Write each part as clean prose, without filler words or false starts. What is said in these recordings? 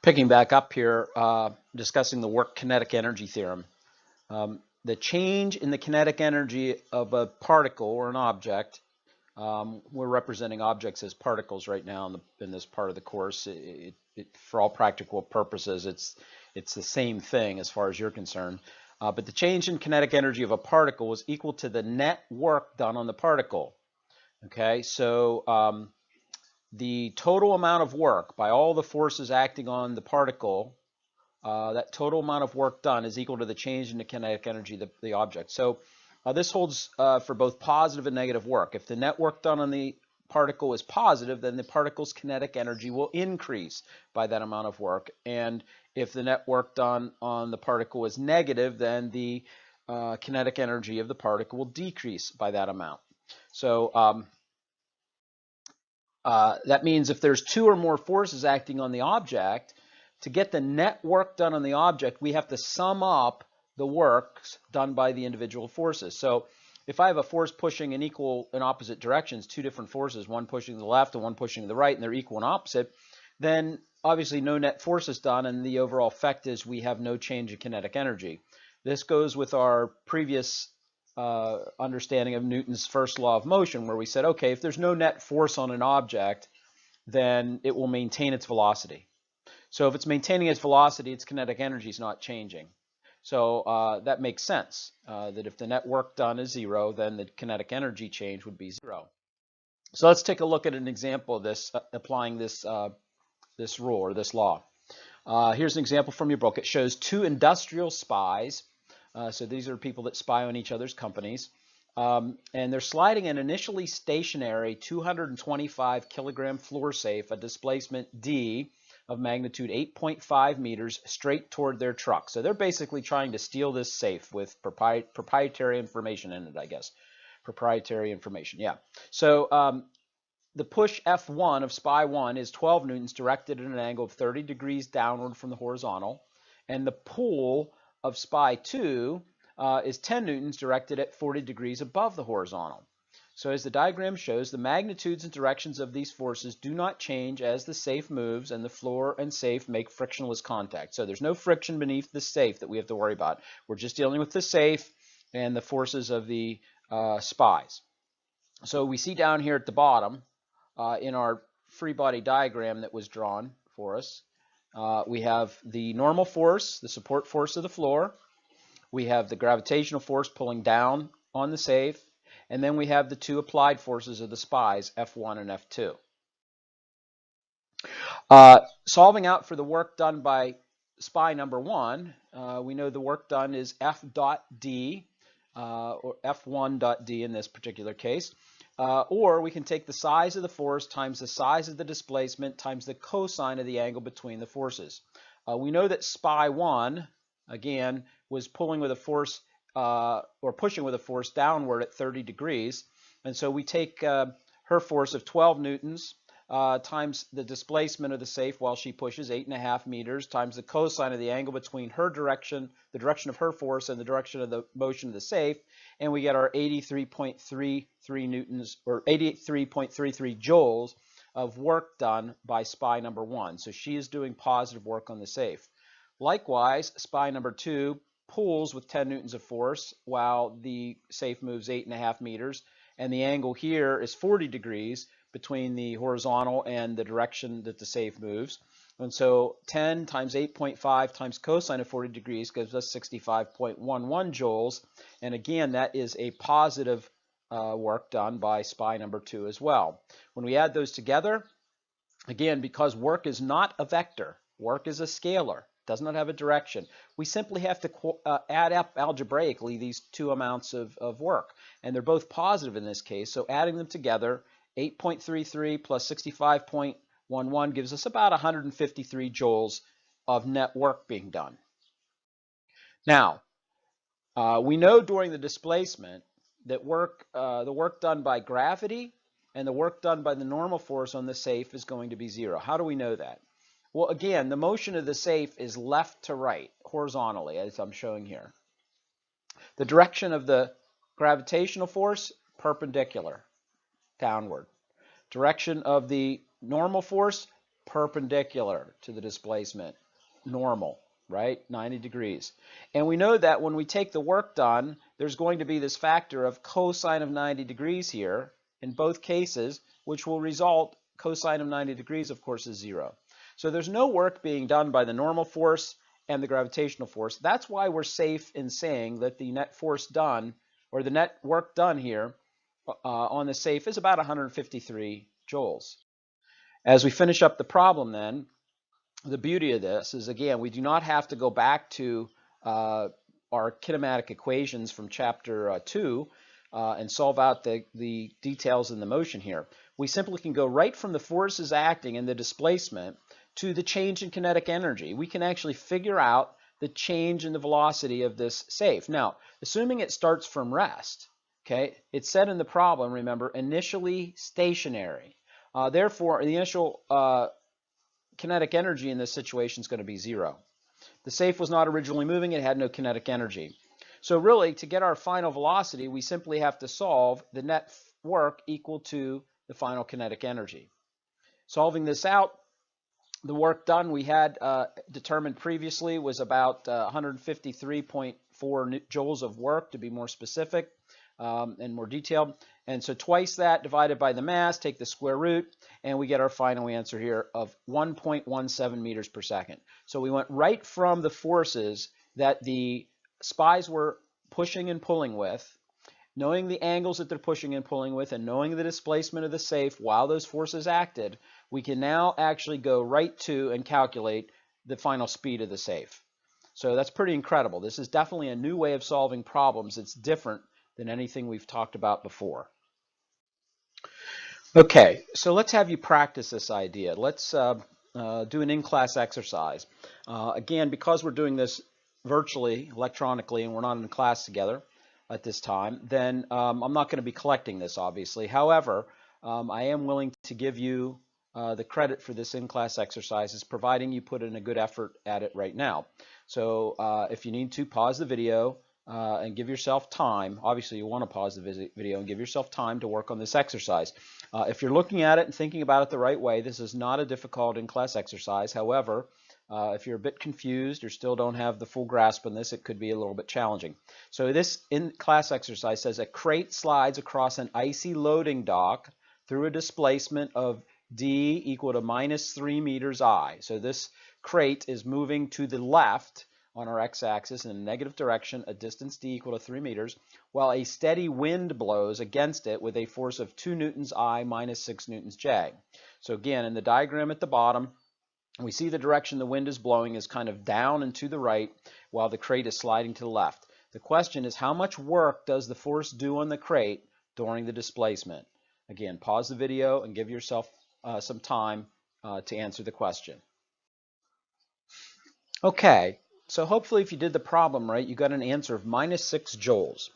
Picking back up here, discussing the work kinetic energy theorem. The change in the kinetic energy of a particle or an object, we're representing objects as particles right now in this part of the course. For all practical purposes, it's the same thing as far as you're concerned. But the change in kinetic energy of a particle is equal to the net work done on the particle. Okay, so the total amount of work by all the forces acting on the particle, that total amount of work done is equal to the change in the kinetic energy of the object. So this holds for both positive and negative work. If the net work done on the particle is positive, then the particle's kinetic energy will increase by that amount of work. And if the net work done on the particle is negative, then the kinetic energy of the particle will decrease by that amount. So that means if there's two or more forces acting on the object, to get the net work done on the object, we have to sum up the works done by the individual forces. So if I have a force pushing in equal and opposite directions, two different forces, one pushing to the left and one pushing to the right, and they're equal and opposite, then obviously no net force is done, and the overall effect is we have no change in kinetic energy. This goes with our previous understanding of Newton's first law of motion, where we said, okay, if there's no net force on an object, then it will maintain its velocity. So if it's maintaining its velocity, its kinetic energy is not changing. So that makes sense, that if the net work done is zero, then the kinetic energy change would be zero. So let's take a look at an example of this, applying this, this rule or this law. Here's an example from your book. It shows two industrial spies. So these are people that spy on each other's companies. And they're sliding an initially stationary 225 kilogram floor safe, a displacement D, of magnitude 8.5 meters straight toward their truck. So they're basically trying to steal this safe with proprietary information in it, I guess. Proprietary information, yeah. So the push F1 of SPY 1 is 12 newtons directed at an angle of 30 degrees downward from the horizontal. And the pull of SPY 2 is 10 newtons directed at 40 degrees above the horizontal. So as the diagram shows, the magnitudes and directions of these forces do not change as the safe moves and the floor and safe make frictionless contact. So there's no friction beneath the safe that we have to worry about. We're just dealing with the safe and the forces of the spies. So we see down here at the bottom in our free body diagram that was drawn for us, we have the normal force, the support force of the floor. We have the gravitational force pulling down on the safe. And then we have the two applied forces of the spies, F1 and F2. Solving out for the work done by spy number 1, we know the work done is F dot D, or F1 dot D in this particular case. Or we can take the size of the force times the size of the displacement times the cosine of the angle between the forces. We know that spy 1, again, was pulling with a force or pushing with a force downward at 30 degrees. And so we take her force of 12 newtons times the displacement of the safe while she pushes, 8.5 meters, times the cosine of the angle between her direction, the direction of her force, and the direction of the motion of the safe. And we get our 83.33 newtons, or 83.33 joules of work done by spy number 1. So she is doing positive work on the safe. Likewise, spy number 2 pulls with 10 newtons of force while the safe moves 8.5 meters, and the angle here is 40 degrees between the horizontal and the direction that the safe moves. And so 10 times 8.5 times cosine of 40 degrees gives us 65.11 joules. And again, that is a positive work done by spy number 2 as well. When we add those together, again, because work is not a vector, work is a scalar, does not have a direction, we simply have to add up algebraically these two amounts of work. And they're both positive in this case, so adding them together, 8.33 plus 65.11 gives us about 153 joules of net work being done. Now, we know during the displacement that the work done by gravity and the work done by the normal force on the safe is going to be zero. How do we know that? Well, again, the motion of the safe is left to right, horizontally, as I'm showing here. The direction of the gravitational force, perpendicular, downward. Direction of the normal force, perpendicular to the displacement, normal, right? 90 degrees. And we know that when we take the work done, there's going to be this factor of cosine of 90 degrees here in both cases, which will result, cosine of 90 degrees, of course, is 0. So there's no work being done by the normal force and the gravitational force. That's why we're safe in saying that the net force done, or the net work done here on the safe, is about 153 joules. As we finish up the problem then, the beauty of this is, again, we do not have to go back to our kinematic equations from chapter 2 and solve out the details in the motion here. We simply can go right from the forces acting and the displacement to the change in kinetic energy. We can actually figure out the change in the velocity of this safe. Now, assuming it starts from rest, okay, it said in the problem, remember, initially stationary. Therefore, the initial kinetic energy in this situation is going to be 0. The safe was not originally moving, it had no kinetic energy. So really, to get our final velocity, we simply have to solve the net work equal to the final kinetic energy. Solving this out, the work done we had determined previously was about 153.4 joules of work, to be more specific and more detailed. And so twice that divided by the mass, take the square root, and we get our final answer here of 1.17 meters per second. So we went right from the forces that the spies were pushing and pulling with, knowing the angles that they're pushing and pulling with, and knowing the displacement of the safe while those forces acted, we can now actually go right to and calculate the final speed of the safe. So that's pretty incredible. This is definitely a new way of solving problems. It's different than anything we've talked about before. Okay, so let's have you practice this idea. Let's do an in-class exercise. Again, because we're doing this virtually, electronically, and we're not in class together at this time, then I'm not going to be collecting this, obviously. However, I am willing to give you the credit for this in-class exercise, providing you put in a good effort at it right now. So if you need to, pause the video and give yourself time. Obviously, you want to pause the video and give yourself time to work on this exercise. If you're looking at it and thinking about it the right way, this is not a difficult in-class exercise. However, if you're a bit confused or still don't have the full grasp on this, it could be a little bit challenging. So this in-class exercise says a crate slides across an icy loading dock through a displacement of d equal to -3 meters I. So this crate is moving to the left on our x-axis in a negative direction, a distance d equal to 3 meters, while a steady wind blows against it with a force of 2 newtons I minus 6 newtons J. So again, in the diagram at the bottom, we see the direction the wind is blowing is kind of down and to the right, while the crate is sliding to the left. The question is, how much work does the force do on the crate during the displacement? Again, pause the video and give yourself some time to answer the question. Okay, so hopefully if you did the problem right, you got an answer of -6 joules.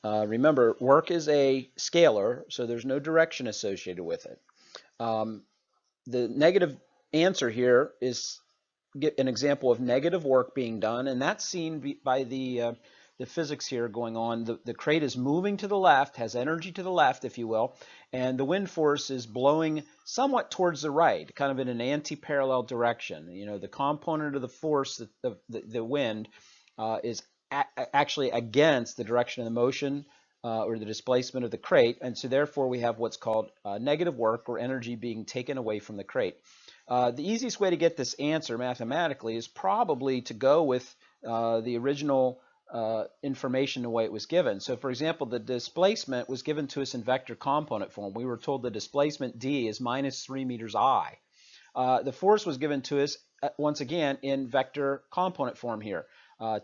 Remember, work is a scalar, so there's no direction associated with it. The negative answer here is an example of negative work being done, and that's seen by the physics here going on. The crate is moving to the left, has energy to the left, if you will, and the wind force is blowing somewhat towards the right, kind of in an anti-parallel direction. You know, the component of the force, the wind, is actually against the direction of the motion or the displacement of the crate, and so therefore we have what's called negative work, or energy being taken away from the crate. The easiest way to get this answer mathematically is probably to go with the original information the way it was given. So for example, the displacement was given to us in vector component form. We were told the displacement d is -3 meters I. The force was given to us once again in vector component form here,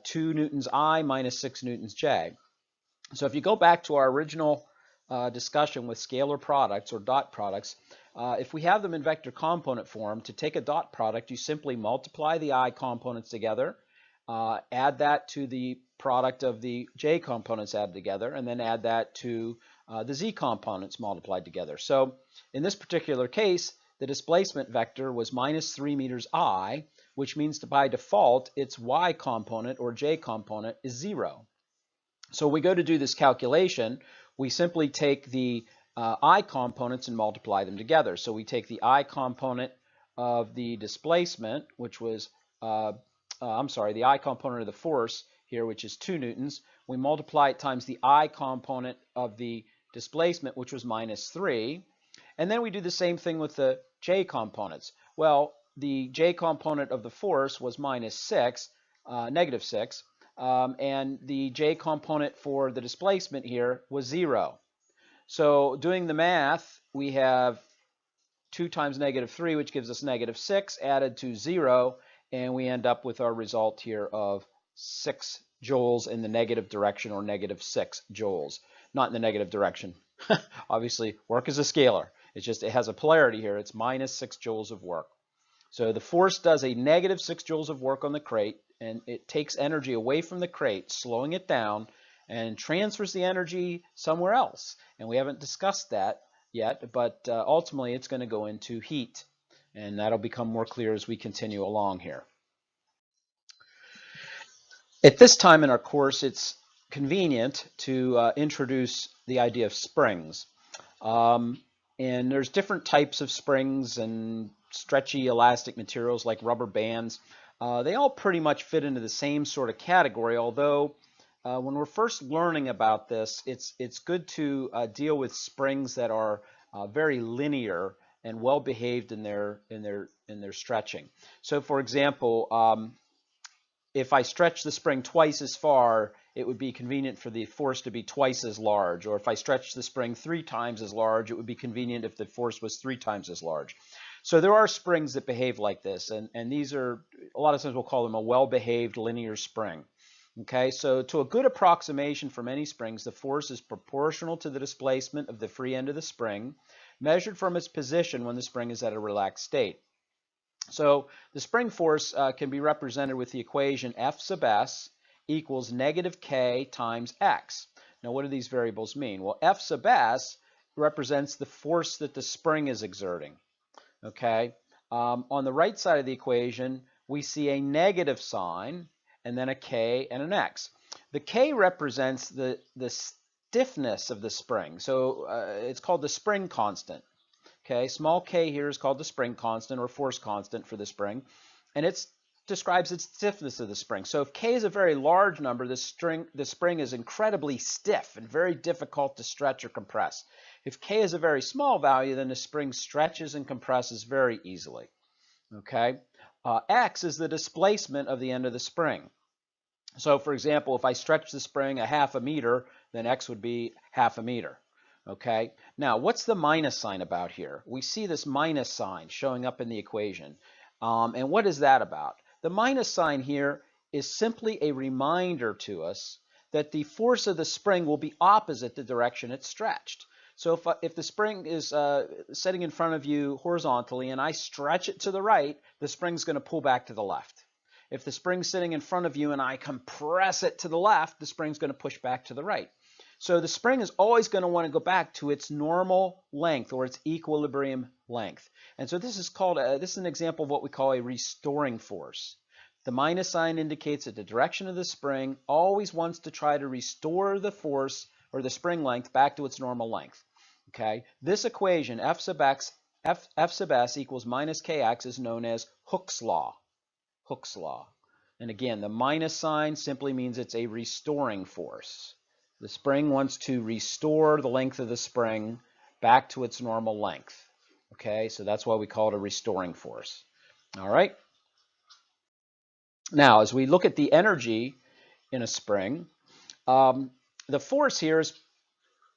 2 newtons I minus 6 newtons J. So if you go back to our original discussion with scalar products or dot products, if we have them in vector component form, to take a dot product, you simply multiply the I components together, add that to the product of the J components added together, and then add that to the Z components multiplied together. So in this particular case, the displacement vector was -3 meters I, which means by default, its Y component or J component is 0. So we go to do this calculation, we simply take the I components and multiply them together. So we take the I component of the displacement, which was, the I component of the force here, which is 2 newtons. We multiply it times the I component of the displacement, which was -3. And then we do the same thing with the J components. Well, the J component of the force was -6, -6, and the J component for the displacement here was 0. So doing the math, we have 2 times -3, which gives us -6, added to 0, and we end up with our result here of 6 joules in the negative direction, or -6 joules. Not in the negative direction. Obviously, work is a scalar. It's just, it has a polarity here. It's -6 joules of work. So the force does a -6 joules of work on the crate, and it takes energy away from the crate, slowing it down, and transfers the energy somewhere else. And we haven't discussed that yet, but ultimately it's going to go into heat. And that'll become more clear as we continue along here. At this time in our course, it's convenient to introduce the idea of springs. And there's different types of springs and stretchy elastic materials like rubber bands. They all pretty much fit into the same sort of category, although when we're first learning about this, it's good to deal with springs that are very linear and well behaved in their stretching. So for example, if I stretch the spring twice as far, it would be convenient for the force to be twice as large. Or if I stretch the spring 3 times as large, it would be convenient if the force was 3 times as large. So there are springs that behave like this, and these are, a lot of times we'll call them a well-behaved linear spring. Okay, so to a good approximation for many springs, the force is proportional to the displacement of the free end of the spring, measured from its position when the spring is at a relaxed state. So the spring force can be represented with the equation F sub s equals -k times x. Now what do these variables mean? Well, F sub s represents the force that the spring is exerting. Okay, on the right side of the equation, we see a negative sign and then a k and an x. The k represents the stiffness of the spring, so it's called the spring constant. Okay, small k here is called the spring constant, or force constant for the spring, and it describes its stiffness of the spring. So if k is a very large number, the spring is incredibly stiff and very difficult to stretch or compress. If k is a very small value, then the spring stretches and compresses very easily. Okay, x is the displacement of the end of the spring. So for example, if I stretch the spring a ½ meter, then x would be ½ meter. Okay, now what's the minus sign about here? We see this minus sign showing up in the equation. And what is that about? The minus sign here is simply a reminder to us that the force of the spring will be opposite the direction it's stretched. So if the spring is sitting in front of you horizontally and I stretch it to the right, the spring's going to pull back to the left. If the spring's sitting in front of you and I compress it to the left, the spring's going to push back to the right. So the spring is always going to want to go back to its normal length, or its equilibrium length. And so this is called, this is an example of what we call a restoring force. The minus sign indicates that the direction of the spring always wants to try to restore the force, or the spring length, back to its normal length. Okay, this equation, F sub s equals -kx, is known as Hooke's law. Hooke's law. And again, the minus sign simply means it's a restoring force. The spring wants to restore the length of the spring back to its normal length. Okay, so that's why we call it a restoring force. All right. Now, as we look at the energy in a spring, the force here is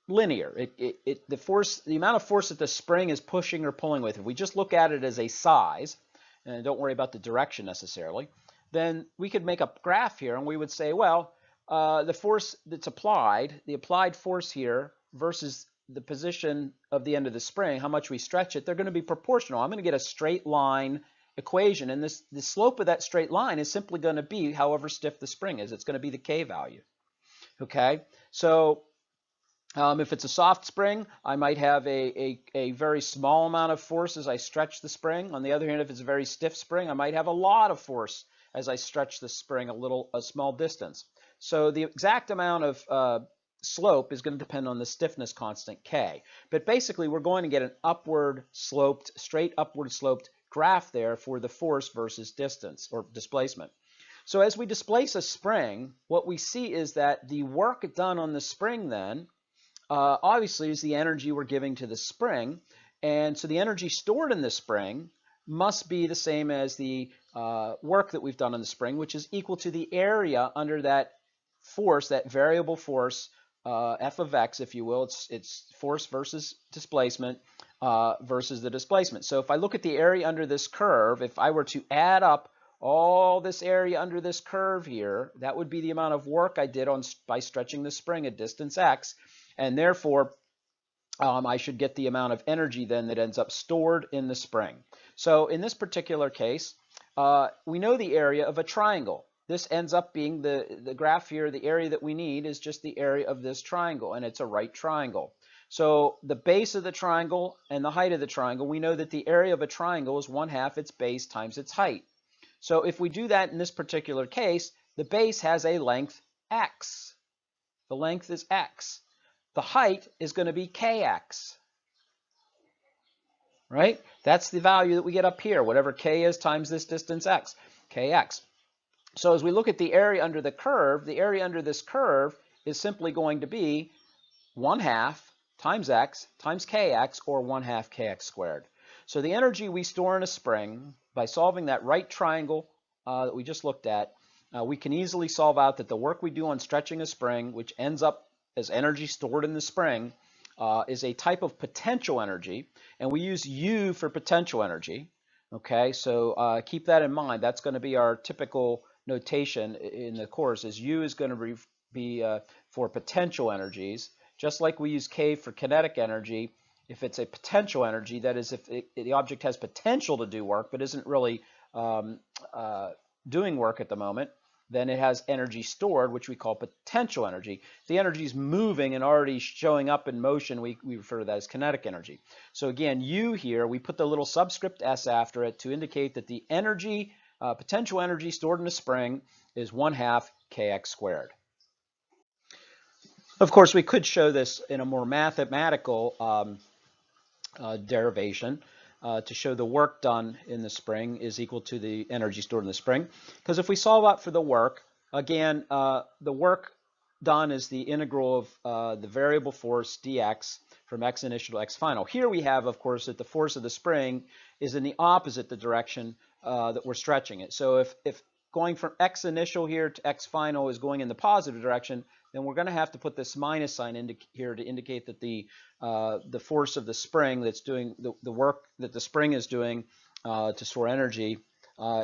linear. The amount of force that the spring is pushing or pulling with, if we just look at it as a size, and don't worry about the direction necessarily, then we could make a graph here, and we would say, well, the force that's applied, the applied force here versus the position of the end of the spring, how much we stretch it, they're going to be proportional. I'm going to get a straight line equation, and the slope of that straight line is simply going to be however stiff the spring is. It's going to be the k value. Okay, so if it's a soft spring, I might have a very small amount of force as I stretch the spring. On the other hand, if it's a very stiff spring, I might have a lot of force as I stretch the spring a small distance. So the exact amount of slope is going to depend on the stiffness constant k. But basically, we're going to get an upward sloped, straight upward sloped graph there for the force versus distance or displacement. So as we displace a spring, what we see is that the work done on the spring then obviously is the energy we're giving to the spring, and so the energy stored in the spring must be the same as the work that we've done on the spring, which is equal to the area under that force, that variable force, f of x, if you will. It's force versus displacement versus the displacement. So if I look at the area under this curve, if I were to add up all this area under this curve here, that would be the amount of work I did by stretching the spring at distance x, and therefore I should get the amount of energy then that ends up stored in the spring. So in this particular case, we know the area of a triangle. This ends up being the graph here, the area that we need is just the area of this triangle, and it's a right triangle. So the base of the triangle and the height of the triangle, we know that the area of a triangle is 1/2 its base times its height. So if we do that in this particular case, the base has a length x. The length is x. The height is going to be kx, right? That's the value that we get up here, whatever k is times this distance x, kx. So as we look at the area under the curve, the area under this curve is simply going to be 1/2 times x times kx, or 1/2 kx squared. So the energy we store in a spring, by solving that right triangle that we just looked at, we can easily solve out that the work we do on stretching a spring, which ends up as energy stored in the spring, is a type of potential energy, and we use U for potential energy. Okay, so keep that in mind. That's going to be our typical notation in the course, is U is going to be for potential energies, just like we use K for kinetic energy. If it's a potential energy, that is, if the object has potential to do work but isn't really doing work at the moment, then it has energy stored, which we call potential energy. If the energy is moving and already showing up in motion, we refer to that as kinetic energy. So again, U here, we put the little subscript S after it to indicate that the energy, potential energy stored in a spring is 1/2 kx squared. Of course, we could show this in a more mathematical derivation to show the work done in the spring is equal to the energy stored in the spring. Because if we solve out for the work, again, the work done is the integral of the variable force dx from x initial to x final. Here we have, of course, that the force of the spring is in the opposite the direction that we're stretching it. So if going from x initial here to x final is going in the positive direction, then we're going to have to put this minus sign here to indicate that the force of the spring that's doing the work that the spring is doing to store energy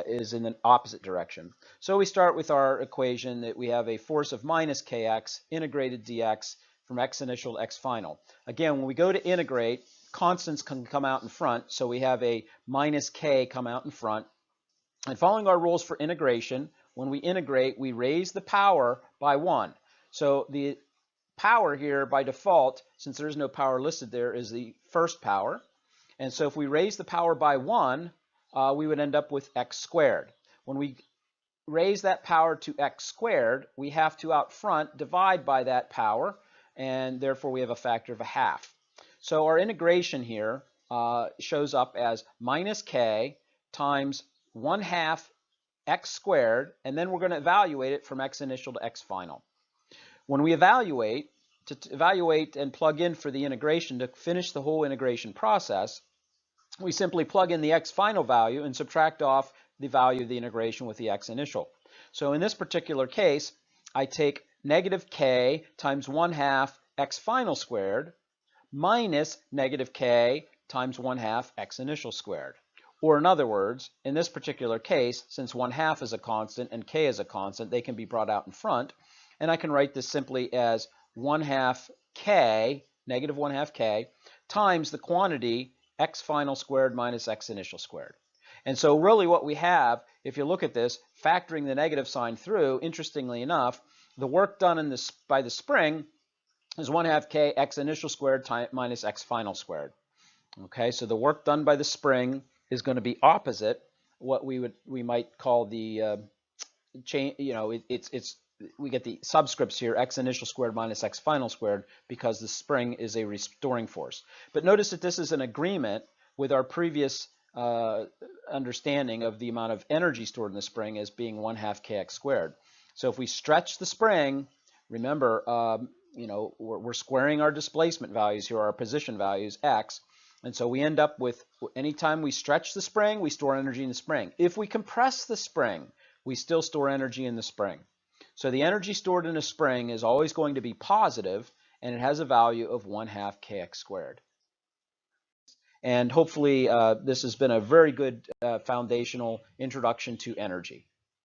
is in the opposite direction. So we start with our equation that we have a force of minus kx integrated dx from x initial to x final. Again, when we go to integrate, constants can come out in front, so we have a minus k come out in front. And following our rules for integration, when we integrate, we raise the power by 1. So the power here by default, since there is no power listed there, is the first power. And so if we raise the power by 1, we would end up with x squared. When we raise that power to x squared, we have to out front divide by that power, and therefore we have a factor of 1/2. So our integration here shows up as minus k times 1/2 x squared, and then we're going to evaluate it from x initial to x final. When we evaluate, to evaluate and plug in for the integration to finish the whole integration process, we simply plug in the x final value and subtract off the value of the integration with the x initial. So in this particular case, I take negative k times 1/2 x final squared minus negative k times 1/2 x initial squared. Or in other words, in this particular case, since 1/2 is a constant and k is a constant, they can be brought out in front. And I can write this simply as 1/2 k, negative 1/2 k, times the quantity x final squared minus x initial squared. And so really what we have, if you look at this, factoring the negative sign through, interestingly enough, the work done by the spring is 1/2 k x initial squared minus x final squared. Okay, so the work done by the spring is going to be opposite what we might call the chain. You know, we get the subscripts here, x initial squared minus x final squared, because the spring is a restoring force. But notice that this is an agreement with our previous understanding of the amount of energy stored in the spring as being 1/2 kx squared. So if we stretch the spring, remember, we're squaring our displacement values here, our position values, x, and so we end up with, anytime we stretch the spring, we store energy in the spring. If we compress the spring, we still store energy in the spring. So the energy stored in a spring is always going to be positive, and it has a value of 1/2 kx squared. And hopefully this has been a very good foundational introduction to energy.